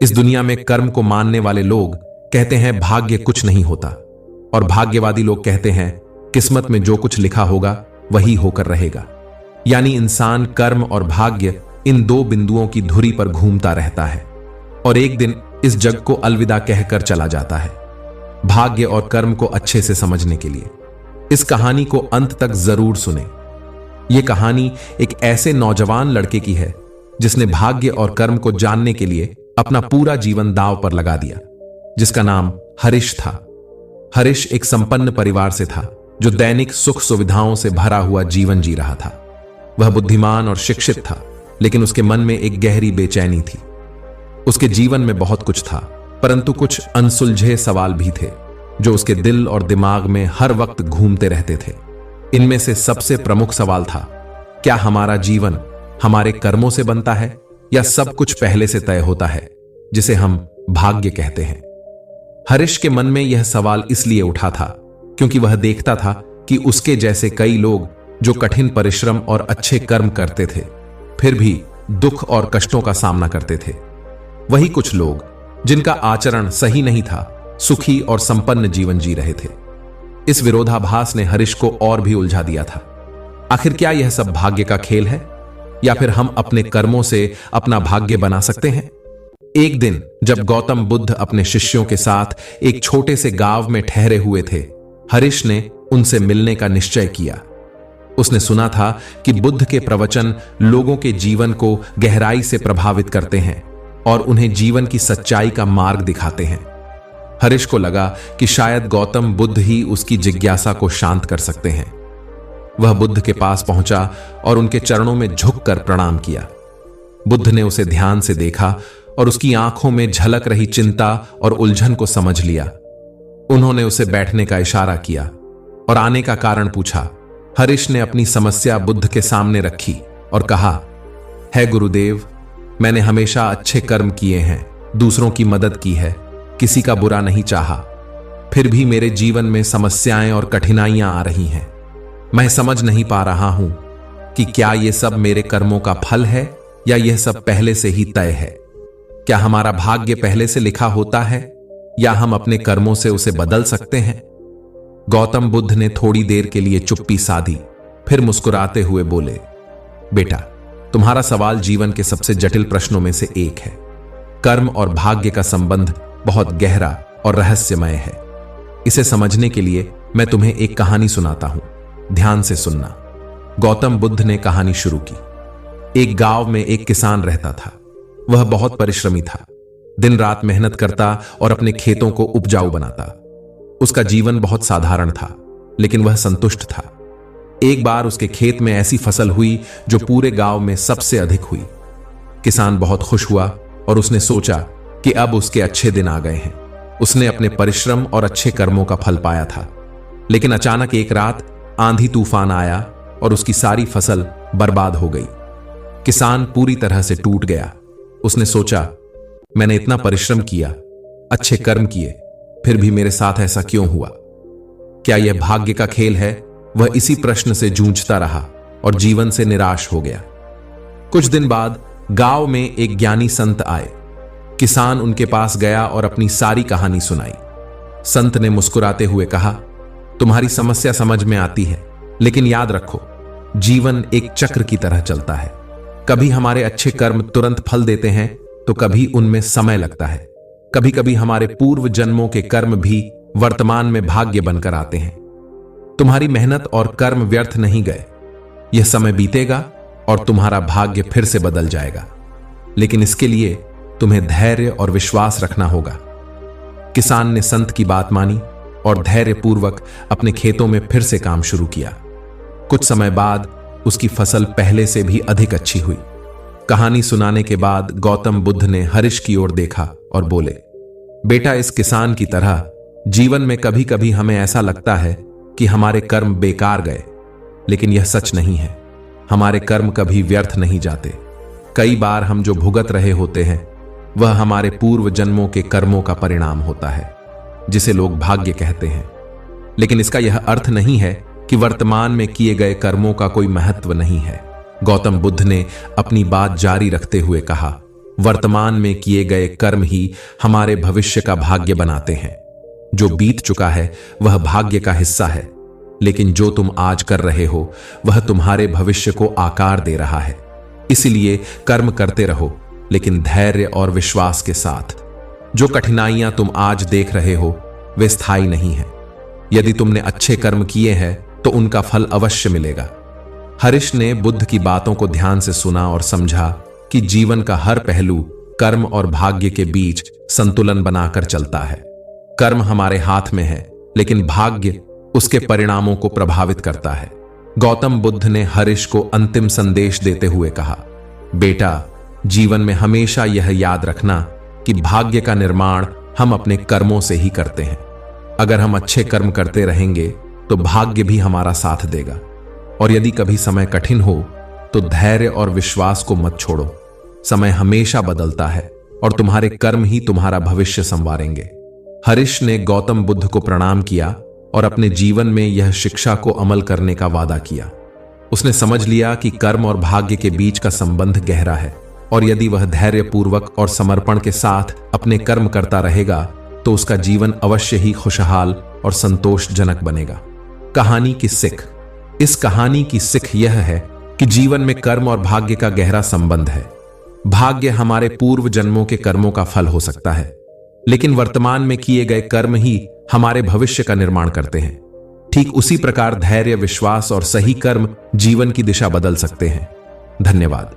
इस दुनिया में कर्म को मानने वाले लोग कहते हैं भाग्य कुछ नहीं होता, और भाग्यवादी लोग कहते हैं किस्मत में जो कुछ लिखा होगा वही होकर रहेगा। यानी इंसान कर्म और भाग्य इन दो बिंदुओं की धुरी पर घूमता रहता है और एक दिन इस जग को अलविदा कहकर चला जाता है। भाग्य और कर्म को अच्छे से समझने के लिए इस कहानी को अंत तक जरूर सुने। यह कहानी एक ऐसे नौजवान लड़के की है जिसने भाग्य और कर्म को जानने के लिए अपना पूरा जीवन दांव पर लगा दिया, जिसका नाम हरीश था। हरीश एक संपन्न परिवार से था जो दैनिक सुख सुविधाओं से भरा हुआ जीवन जी रहा था। वह बुद्धिमान और शिक्षित था, लेकिन उसके मन में एक गहरी बेचैनी थी। उसके जीवन में बहुत कुछ था, परंतु कुछ अनसुलझे सवाल भी थे जो उसके दिल और दिमाग में हर वक्त घूमते रहते थे। इनमें से सबसे प्रमुख सवाल था, क्या हमारा जीवन हमारे कर्मों से बनता है या सब कुछ पहले से तय होता है, जिसे हम भाग्य कहते हैं। हरीश के मन में यह सवाल इसलिए उठा था क्योंकि वह देखता था कि उसके जैसे कई लोग जो कठिन परिश्रम और अच्छे कर्म करते थे, फिर भी दुख और कष्टों का सामना करते थे। वही कुछ लोग जिनका आचरण सही नहीं था, सुखी और संपन्न जीवन जी रहे थे। इस विरोधाभास ने हरीश को और भी उलझा दिया था। आखिर क्या यह सब भाग्य का खेल है, या फिर हम अपने कर्मों से अपना भाग्य बना सकते हैं? एक दिन जब गौतम बुद्ध अपने शिष्यों के साथ एक छोटे से गांव में ठहरे हुए थे, हरीश ने उनसे मिलने का निश्चय किया। उसने सुना था कि बुद्ध के प्रवचन लोगों के जीवन को गहराई से प्रभावित करते हैं और उन्हें जीवन की सच्चाई का मार्ग दिखाते हैं। हरीश को लगा कि शायद गौतम बुद्ध ही उसकी जिज्ञासा को शांत कर सकते हैं। वह बुद्ध के पास पहुंचा और उनके चरणों में झुककर प्रणाम किया। बुद्ध ने उसे ध्यान से देखा और उसकी आंखों में झलक रही चिंता और उलझन को समझ लिया। उन्होंने उसे बैठने का इशारा किया और आने का कारण पूछा। हरीश ने अपनी समस्या बुद्ध के सामने रखी और कहा, है गुरुदेव, मैंने हमेशा अच्छे कर्म किए हैं, दूसरों की मदद की है, किसी का बुरा नहीं चाहा, फिर भी मेरे जीवन में समस्याएं और कठिनाइयां आ रही हैं। मैं समझ नहीं पा रहा हूं कि क्या यह सब मेरे कर्मों का फल है या यह सब पहले से ही तय है। क्या हमारा भाग्य पहले से लिखा होता है या हम अपने कर्मों से उसे बदल सकते हैं? गौतम बुद्ध ने थोड़ी देर के लिए चुप्पी साधी, फिर मुस्कुराते हुए बोले, बेटा, तुम्हारा सवाल जीवन के सबसे जटिल प्रश्नों में से एक है। कर्म और भाग्य का संबंध बहुत गहरा और रहस्यमय है। इसे समझने के लिए मैं तुम्हें एक कहानी सुनाता हूं, ध्यान से सुनना। गौतम बुद्ध ने कहानी शुरू की। एक गांव में एक किसान रहता था। वह बहुत परिश्रमी था, दिन रात मेहनत करता और अपने खेतों को उपजाऊ बनाता। उसका जीवन बहुत साधारण था, लेकिन वह संतुष्ट था। एक बार उसके खेत में ऐसी फसल हुई जो पूरे गांव में सबसे अधिक हुई। किसान बहुत खुश हुआ और उसने सोचा कि अब उसके अच्छे दिन आ गए हैं। उसने अपने परिश्रम और अच्छे कर्मों का फल पाया था। लेकिन अचानक एक रात आंधी तूफान आया और उसकी सारी फसल बर्बाद हो गई। किसान पूरी तरह से टूट गया। उसने सोचा, मैंने इतना परिश्रम किया, अच्छे कर्म किए, फिर भी मेरे साथ ऐसा क्यों हुआ? क्या यह भाग्य का खेल है? वह इसी प्रश्न से जूझता रहा और जीवन से निराश हो गया। कुछ दिन बाद गांव में एक ज्ञानी संत आए। किसान उनके पास गया और अपनी सारी कहानी सुनाई। संत ने मुस्कुराते हुए कहा, तुम्हारी समस्या समझ में आती है, लेकिन याद रखो, जीवन एक चक्र की तरह चलता है। कभी हमारे अच्छे कर्म तुरंत फल देते हैं तो कभी उनमें समय लगता है। कभी कभी हमारे पूर्व जन्मों के कर्म भी वर्तमान में भाग्य बनकर आते हैं। तुम्हारी मेहनत और कर्म व्यर्थ नहीं गए। यह समय बीतेगा और तुम्हारा भाग्य फिर से बदल जाएगा, लेकिन इसके लिए तुम्हें धैर्य और विश्वास रखना होगा। किसान ने संत की बात मानी और धैर्यपूर्वक अपने खेतों में फिर से काम शुरू किया। कुछ समय बाद उसकी फसल पहले से भी अधिक अच्छी हुई। कहानी सुनाने के बाद गौतम बुद्ध ने हरीश की ओर देखा और बोले, बेटा, इस किसान की तरह जीवन में कभी कभी हमें ऐसा लगता है कि हमारे कर्म बेकार गए, लेकिन यह सच नहीं है। हमारे कर्म कभी व्यर्थ नहीं जाते। कई बार हम जो भुगत रहे होते हैं वह हमारे पूर्व जन्मों के कर्मों का परिणाम होता है, जिसे लोग भाग्य कहते हैं। लेकिन इसका यह अर्थ नहीं है कि वर्तमान में किए गए कर्मों का कोई महत्व नहीं है। गौतम बुद्ध ने अपनी बात जारी रखते हुए कहा, वर्तमान में किए गए कर्म ही हमारे भविष्य का भाग्य बनाते हैं। जो बीत चुका है वह भाग्य का हिस्सा है, लेकिन जो तुम आज कर रहे हो वह तुम्हारे भविष्य को आकार दे रहा है। इसलिए कर्म करते रहो, लेकिन धैर्य और विश्वास के साथ। जो कठिनाइयां तुम आज देख रहे हो वे स्थायी नहीं है। यदि तुमने अच्छे कर्म किए हैं तो उनका फल अवश्य मिलेगा। हरीश ने बुद्ध की बातों को ध्यान से सुना और समझा कि जीवन का हर पहलू कर्म और भाग्य के बीच संतुलन बनाकर चलता है। कर्म हमारे हाथ में है, लेकिन भाग्य उसके परिणामों को प्रभावित करता है। गौतम बुद्ध ने हरीश को अंतिम संदेश देते हुए कहा, बेटा, जीवन में हमेशा यह याद रखना कि भाग्य का निर्माण हम अपने कर्मों से ही करते हैं। अगर हम अच्छे कर्म करते रहेंगे तो भाग्य भी हमारा साथ देगा। और यदि कभी समय कठिन हो तो धैर्य और विश्वास को मत छोड़ो। समय हमेशा बदलता है और तुम्हारे कर्म ही तुम्हारा भविष्य संवारेंगे। हरीश ने गौतम बुद्ध को प्रणाम किया और अपने जीवन में यह शिक्षा को अमल करने का वादा किया। उसने समझ लिया कि कर्म और भाग्य के बीच का संबंध गहरा है, और यदि वह धैर्यपूर्वक और समर्पण के साथ अपने कर्म करता रहेगा तो उसका जीवन अवश्य ही खुशहाल और संतोषजनक बनेगा। कहानी की सीख। इस कहानी की सीख यह है कि जीवन में कर्म और भाग्य का गहरा संबंध है। भाग्य हमारे पूर्व जन्मों के कर्मों का फल हो सकता है, लेकिन वर्तमान में किए गए कर्म ही हमारे भविष्य का निर्माण करते हैं। ठीक उसी प्रकार धैर्य, विश्वास और सही कर्म जीवन की दिशा बदल सकते हैं। धन्यवाद।